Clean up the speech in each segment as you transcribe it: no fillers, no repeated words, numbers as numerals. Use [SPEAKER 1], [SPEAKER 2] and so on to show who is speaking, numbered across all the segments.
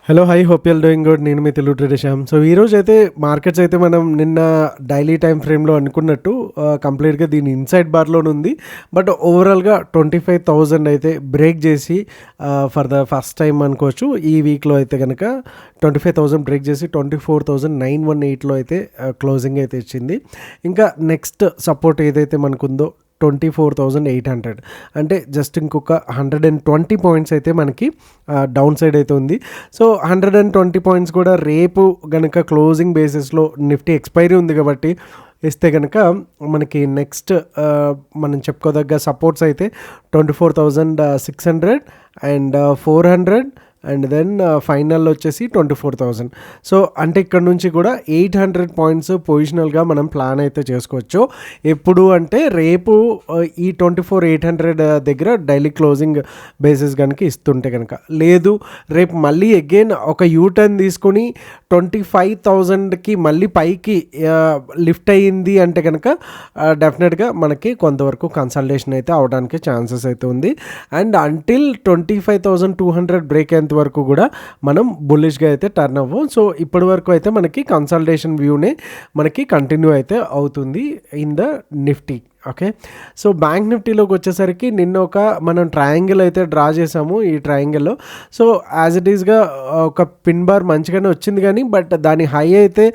[SPEAKER 1] Hello! Hi! Hope you all doing good. నేను మీ Telugu trader Shyam. So, ఈరోజైతే markets అయితే మనం నిన్న డైలీ టైమ్ ఫ్రేమ్‌లో అనుకున్నట్టు కంప్లీట్‌గా దీని ఇన్సైడ్ బార్‌లోనే ఉంది. బట్ ఓవరాల్‌గా 25,000 అయితే బ్రేక్ చేసి ఫర్ ద ఫస్ట్ టైమ్ అనుకోవచ్చు. ఈ వీక్‌లో అయితే గనక 25,000 బ్రేక్ చేసి 24,918లో అయితే క్లోజింగ్ అయితే ఇచ్చింది. ఇంకా నెక్స్ట్ సపోర్ట్ ఏదైతే మనకుందో 24,800 అంటే జస్ట్ ఇంకొక 120 పాయింట్స్ అయితే మనకి డౌన్ సైడ్ అయితే ఉంది. సో 120 పాయింట్స్ కూడా రేపు గనక క్లోజింగ్ బేసిస్లో నిఫ్టీ ఎక్స్పైరీ ఉంది కాబట్టి ఇస్తే కనుక మనకి నెక్స్ట్ మనం చెప్పుకోదగ్గ సపోర్ట్స్ అయితే 24,600 అండ్ 400 అండ్ దెన్ ఫైనల్లో వచ్చేసి 24,000. సో అంటే ఇక్కడ నుంచి కూడా 800 పాయింట్స్ పొజిషనల్గా మనం ప్లాన్ అయితే చేసుకోవచ్చు. ఎప్పుడు అంటే రేపు ఈ 24,800 దగ్గర డైలీ క్లోజింగ్ బేసిస్ కనుక ఇస్తుంటే కనుక, లేదు రేపు మళ్ళీ అగైన్ ఒక యూటర్న్ తీసుకొని 25,000కి మళ్ళీ పైకి లిఫ్ట్ అయ్యింది అంటే కనుక డెఫినెట్గా మనకి కొంతవరకు కన్సల్టేషన్ అయితే అవడానికి ఛాన్సెస్ అయితే ఉంది. అండ్ అంటిల్ 25,200 బ్రేక్ అయ్యేంత వరకు కూడా మనం బుల్లిష్గా అయితే టర్న్ అవ్వం. సో ఇప్పటి వరకు అయితే మనకి కన్సల్టేషన్ వ్యూనే మనకి కంటిన్యూ అయితే అవుతుంది in the Nifty. Okay, so bank నిఫ్టీలోకి వచ్చేసరికి నిన్న ఒక మనం ట్రయాంగిల్ అయితే డ్రా చేసాము. ఈ ట్రయాంగిల్లో సో యాజ్ ఇట్ ఈస్గా ఒక పిన్ బార్ మంచిగానే వచ్చింది, కానీ బట్ దాని హై అయితే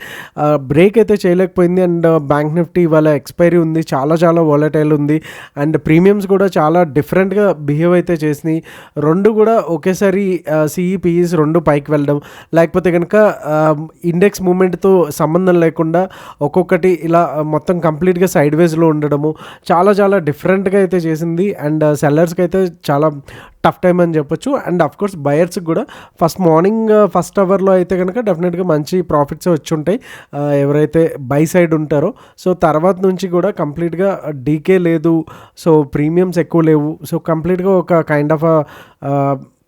[SPEAKER 1] బ్రేక్ అయితే చేయలేకపోయింది. అండ్ బ్యాంక్ నిఫ్టీ ఇవాళ ఎక్స్పైరీ ఉంది, చాలా చాలా వాలటైల్ ఉంది. అండ్ ప్రీమియమ్స్ కూడా చాలా డిఫరెంట్గా బిహేవ్ అయితే చేసినాయి. రెండు కూడా ఒకేసారి సిఈపిఈస్ రెండు పైకి వెళ్ళడం, లేకపోతే కనుక ఇండెక్స్ మూమెంట్తో సంబంధం లేకుండా ఒక్కొక్కటి ఇలా మొత్తం కంప్లీట్గా సైడ్ వేస్లో ఉండడము చాలా చాలా డిఫరెంట్గా అయితే చేసింది. అండ్ సెల్లర్స్కి అయితే చాలా టఫ్ టైం అని చెప్పొచ్చు. అండ్ అఫ్కోర్స్ బయర్స్కి కూడా ఫస్ట్ అవర్లో అయితే కనుక డెఫినెట్గా మంచి ప్రాఫిట్స్ వచ్చి ఉంటాయి ఎవరైతే బై సైడ్ ఉంటారో. సో తర్వాత నుంచి కూడా కంప్లీట్గా డీకే లేదు, సో ప్రీమియమ్స్ ఎక్కువ లేవు. సో కంప్లీట్గా ఒక కైండ్ ఆఫ్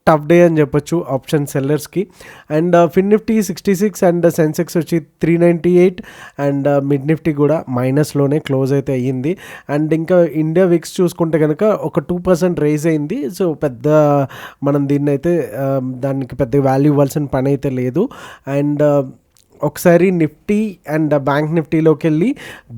[SPEAKER 1] టఫ్ డే అని చెప్పొచ్చు ఆప్షన్ సెల్లర్స్కి. And Fin Nifty 66 and Sensex వచ్చి 398 అండ్ మిడ్ నిఫ్టీ కూడా మైనస్లోనే క్లోజ్ అయితే అయ్యింది. అండ్ ఇంకా ఇండియా విక్స్ చూసుకుంటే కనుక ఒక 2% రైజ్ అయింది. సో పెద్ద మనం దీన్ని అయితే దానికి పెద్ద వాల్యూ ఇవ్వాల్సిన పని అయితే లేదు. అండ్ ఒకసారి నిఫ్టీ అండ్ బ్యాంక్ నిఫ్టీలోకి వెళ్ళి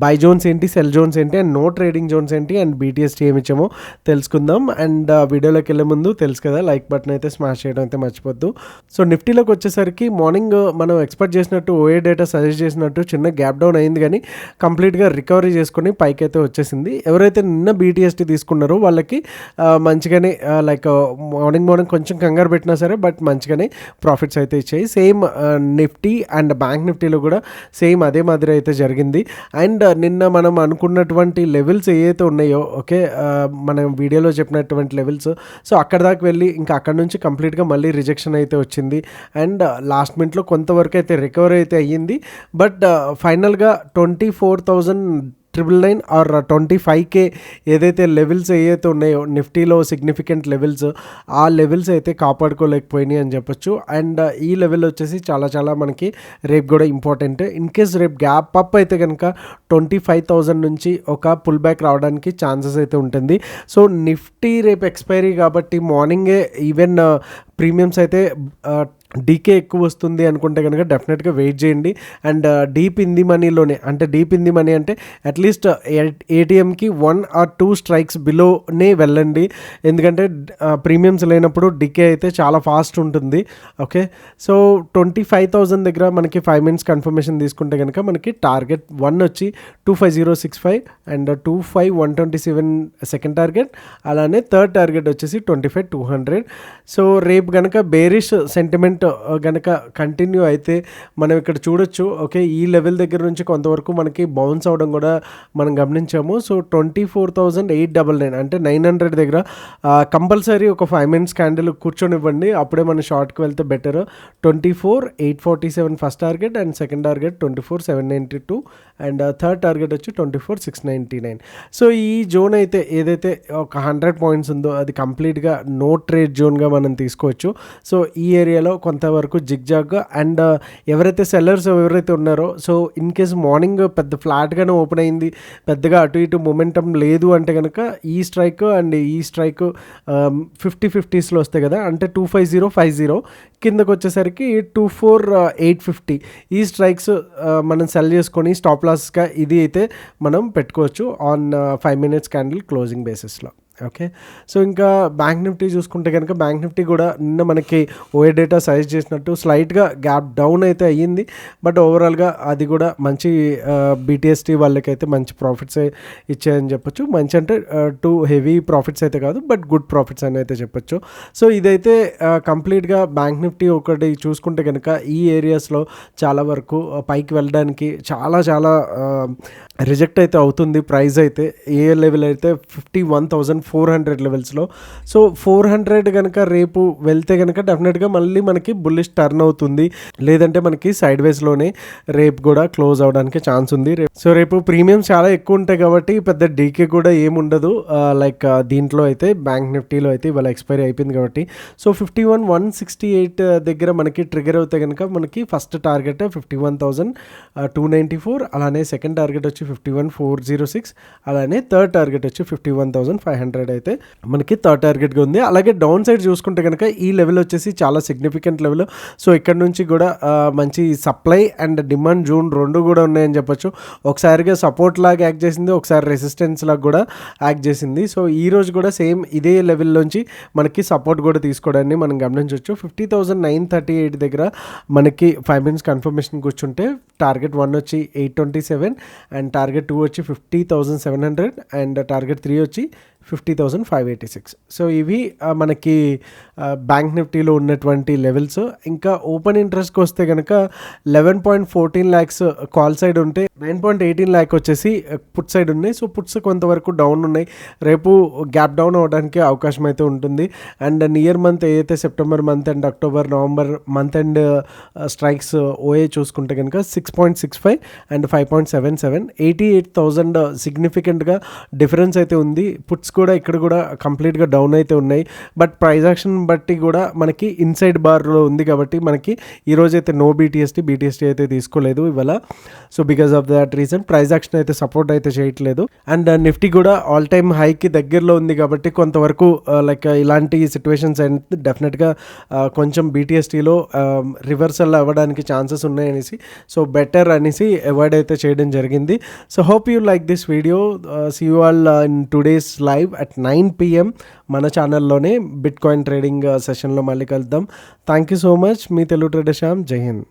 [SPEAKER 1] బై జోన్స్ ఏంటి, సెల్ జోన్స్ ఏంటి, అండ్ నో ట్రేడింగ్ జోన్స్ ఏంటి, అండ్ బీటీఎస్టీ ఏమి ఇచ్చామో తెలుసుకుందాం. అండ్ వీడియోలోకి వెళ్ళే ముందు తెలుసు కదా, లైక్ బటన్ అయితే స్మాష్ చేయడం అయితే మర్చిపోద్దు. సో నిఫ్టీలోకి వచ్చేసరికి మార్నింగ్ మనం ఎక్స్పెక్ట్ చేసినట్టు ఓఏ డేటా సజెస్ట్ చేసినట్టు చిన్న గ్యాప్ డౌన్ అయింది, కానీ కంప్లీట్గా రికవరీ చేసుకొని పైకి అయితే వచ్చేసింది. ఎవరైతే నిన్న బీటీఎస్టీ తీసుకున్నారో వాళ్ళకి మంచిగానే లైక్ మార్నింగ్ కొంచెం కంగారు పెట్టినా సరే బట్ మంచిగానే ప్రాఫిట్స్ అయితే ఇచ్చాయి. సేమ్ నిఫ్టీ అండ్ బ్యాంక్ నిఫ్టీలో కూడా సేమ్ అదే మాదిరి అయితే జరిగింది. అండ్ నిన్న మనం అనుకున్నటువంటి లెవెల్స్ ఏవైతే ఉన్నాయో, ఓకే మనం వీడియోలో చెప్పినటువంటి లెవెల్స్, సో అక్కడ దాకా వెళ్ళి ఇంకా అక్కడ నుంచి కంప్లీట్గా మళ్ళీ రిజెక్షన్ అయితే వచ్చింది. అండ్ లాస్ట్ మినిట్లో కొంతవరకు అయితే రికవరీ అయితే అయ్యింది. బట్ ఫైనల్గా 24,999 ఆర్ 25K ఏదైతే లెవెల్స్ ఏవైతే ఉన్నాయో నిఫ్టీలో సిగ్నిఫికెంట్ లెవెల్స్, ఆ లెవెల్స్ అయితే కాపాడుకోలేకపోయినాయి అని చెప్పొచ్చు. అండ్ ఈ లెవెల్ వచ్చేసి చాలా చాలా మనకి రేపు కూడా ఇంపార్టెంట్. ఇన్ కేస్ రేపు గ్యాప్ అప్ అయితే కనుక 25,000 నుంచి ఒక పుల్ బ్యాక్ రావడానికి ఛాన్సెస్ అయితే ఉంటుంది. సో నిఫ్టీ రేపు ఎక్స్పైరీ కాబట్టి మార్నింగే ఈవెన్ ప్రీమియమ్స్ అయితే డీకే ఎక్కువ వస్తుంది అనుకుంటే కనుక డెఫినెట్గా వెయిట్ చేయండి. అండ్ డీప్ ఇన్ ది మనీలోనే, అంటే డీప్ ఇన్ ది మనీ అంటే అట్లీస్ట్ ఏటీఎంకి 1 or 2 స్ట్రైక్స్ బిలోనే వెళ్ళండి. ఎందుకంటే ప్రీమియమ్స్ లేనప్పుడు డీకే అయితే చాలా ఫాస్ట్ ఉంటుంది. ఓకే, సో 25,000 దగ్గర మనకి 5 minutes కన్ఫర్మేషన్ తీసుకుంటే కనుక మనకి టార్గెట్ 1 వచ్చి 25065 అండ్ 25127 సెకండ్ టార్గెట్, అలానే థర్డ్ టార్గెట్ వచ్చేసి 25,200. సో రేపు కనుక బేరిష్ సెంటిమెంట్ కనుక కంటిన్యూ అయితే మనం ఇక్కడ చూడొచ్చు. ఓకే, ఈ లెవెల్ దగ్గర నుంచి కొంతవరకు మనకి బౌన్స్ అవడం కూడా మనం గమనించాము. సో 24,899 అంటే 900 దగ్గర కంపల్సరీ ఒక 5 minutes క్యాండిల్ కూర్చొనివ్వండి, అప్పుడే మన షార్ట్కి వెళ్తే better. 24,847 first target and second target 24,792 and third target వచ్చి 24,699. సో ఈ జోన్ అయితే ఏదైతే ఒక 100 పాయింట్స్ ఉందో అది కంప్లీట్గా నో ట్రేడ్ జోన్గా మనం తీసుకోవచ్చు. సో ఈ ఏరియాలో కొంతవరకు జిగ్జాగ్గా అండ్ ఎవరైతే సెల్లర్స్ ఎవరైతే ఉన్నారో సో ఇన్ కేస్ మార్నింగ్ పెద్ద ఫ్లాట్గానే ఓపెన్ అయింది, పెద్దగా అటు ఇటు మొమెంటం లేదు అంటే కనుక ఈ స్ట్రైక్ అండ్ ఈ స్ట్రైక్ 50-50స్లో వస్తాయి కదా, అంటే 25050 కిందకు వచ్చేసరికి 24850 ఈ స్ట్రైక్స్ మనం సెల్ చేసుకొని స్టాప్ లాస్గా ఇది అయితే మనం పెట్టుకోవచ్చు ఆన్ 5 minutes క్యాండిల్ క్లోజింగ్ బేసిస్లో. ఓకే, సో ఇంకా బ్యాంక్ నిఫ్టీ చూసుకుంటే కనుక బ్యాంక్ నిఫ్టీ కూడా నిన్న మనకి ఓఏ డేటా సజెస్ట్ చేసినట్టు స్లైట్గా గ్యాప్ డౌన్ అయితే అయ్యింది, బట్ ఓవరాల్గా అది కూడా మంచి బీటీఎస్టీ వాళ్ళకైతే మంచి ప్రాఫిట్స్ ఇచ్చాయని చెప్పొచ్చు. మంచి అంటే టూ హెవీ ప్రాఫిట్స్ అయితే కాదు, బట్ గుడ్ ప్రాఫిట్స్ అని అయితే చెప్పొచ్చు. సో ఇదైతే కంప్లీట్గా బ్యాంక్ నిఫ్టీ ఒకటి చూసుకుంటే కనుక ఈ ఏరియాస్లో చాలా వరకు పైకి వెళ్ళడానికి చాలా రిజెక్ట్ అయితే అవుతుంది. ప్రైస్ అయితే ఏ లెవెల్ అయితే 51,400 లెవెల్స్లో. సో 400 కనుక రేపు వెళ్తే కనుక డెఫినెట్గా మళ్ళీ మనకి బుల్లిష్ టర్న్ అవుతుంది, లేదంటే మనకి సైడ్ వేస్లోనే రేపు కూడా క్లోజ్ అవడానికి ఛాన్స్ ఉంది. సో రేపు ప్రీమియమ్స్ చాలా ఎక్కువ ఉంటాయి కాబట్టి పెద్ద డీకే కూడా ఏముండదు. లైక్ దీంట్లో అయితే బ్యాంక్ నిఫ్టీలో అయితే ఇవాళ ఎక్స్పైరీ అయిపోయింది కాబట్టి సో 51,168 దగ్గర మనకి ట్రిగర్ అవుతే కనుక మనకి ఫస్ట్ టార్గెట్ 51,294, అలానే సెకండ్ టార్గెట్ వచ్చి 51,406, అలానే థర్డ్ టార్గెట్ వచ్చి 51,500 అయితే మనకి థర్డ్ టార్గెట్గా ఉంది. అలాగే డౌన్ సైడ్ చూసుకుంటే కనుక ఈ లెవెల్ వచ్చేసి చాలా సిగ్నిఫికెంట్ లెవెల్. సో ఇక్కడ నుంచి కూడా మంచి సప్లై అండ్ డిమాండ్ జోన్ రెండు కూడా ఉన్నాయని చెప్పొచ్చు. ఒకసారిగా సపోర్ట్ లాగా యాక్ట్ చేసింది, ఒకసారి రెసిస్టెన్స్ లాగా కూడా యాక్ట్ చేసింది. సో ఈ రోజు కూడా సేమ్ ఇదే లెవెల్ నుంచి మనకి సపోర్ట్ కూడా తీసుకోవడాన్ని మనం గమనించవచ్చు. 50,938 దగ్గర మనకి 5 minutes కన్ఫర్మేషన్ కూర్చుంటే టార్గెట్ 1 వచ్చి 827 అండ్ టార్గెట్ 2 వచ్చి 50,700 అండ్ టార్గెట్ 3 వచ్చి 50,586. సో ఇవి మనకి బ్యాంక్ నిఫ్టీలో ఉన్నటువంటి లెవెల్స్. ఇంకా ఓపెన్ ఇంట్రెస్ట్కి వస్తే కనుక 11.14 lakhs కాల్ సైడ్ ఉంటే 9.18 lakh వచ్చేసి పుట్ సైడ్ ఉన్నాయి. సో పుట్స్ కొంతవరకు డౌన్ ఉన్నాయి, రేపు గ్యాప్ డౌన్ అవ్వడానికి అవకాశం అయితే ఉంటుంది. అండ్ నియర్ మంత్ ఏదైతే September month and October November month and strikes ఓఏ చూసుకుంటే కనుక 6.65 అండ్ 5.77, 88,000 సిగ్నిఫికెంట్గా డిఫరెన్స్ అయితే ఉంది. పుట్స్ కూడా ఇక్కడ కూడా కంప్లీట్గా డౌన్ అయితే ఉన్నాయి, బట్ ప్రైస్ యాక్షన్ బట్టి కూడా మనకి ఇన్సైడ్ బార్లో ఉంది కాబట్టి మనకి ఈరోజు అయితే నో బీటీఎస్టీ అయితే తీసుకోలేదు ఇవాళ. So because of that reason price action అయితే సపోర్ట్ అయితే చేయట్లేదు. అండ్ నిఫ్టీ కూడా ఆల్ టైమ్ హైకి దగ్గరలో ఉంది కాబట్టి కొంతవరకు లైక్ ఇలాంటి సిచ్యువేషన్స్ అయితే డెఫినెట్గా కొంచెం బీటీఎస్టీలో రివర్సల్ అవ్వడానికి ఛాన్సెస్ ఉన్నాయనేసి సో బెటర్ అనేసి అవాయిడ్ అయితే చేయడం జరిగింది. So hope you like this video. See you all in today's live at 9 PM మన ఛానల్లోనే బిట్ కాయిన్ ట్రేడింగ్ సెషన్లో మళ్ళీ కలుద్దాం. Thank you so much. Me Telugu trader Shyam. జై హింద్.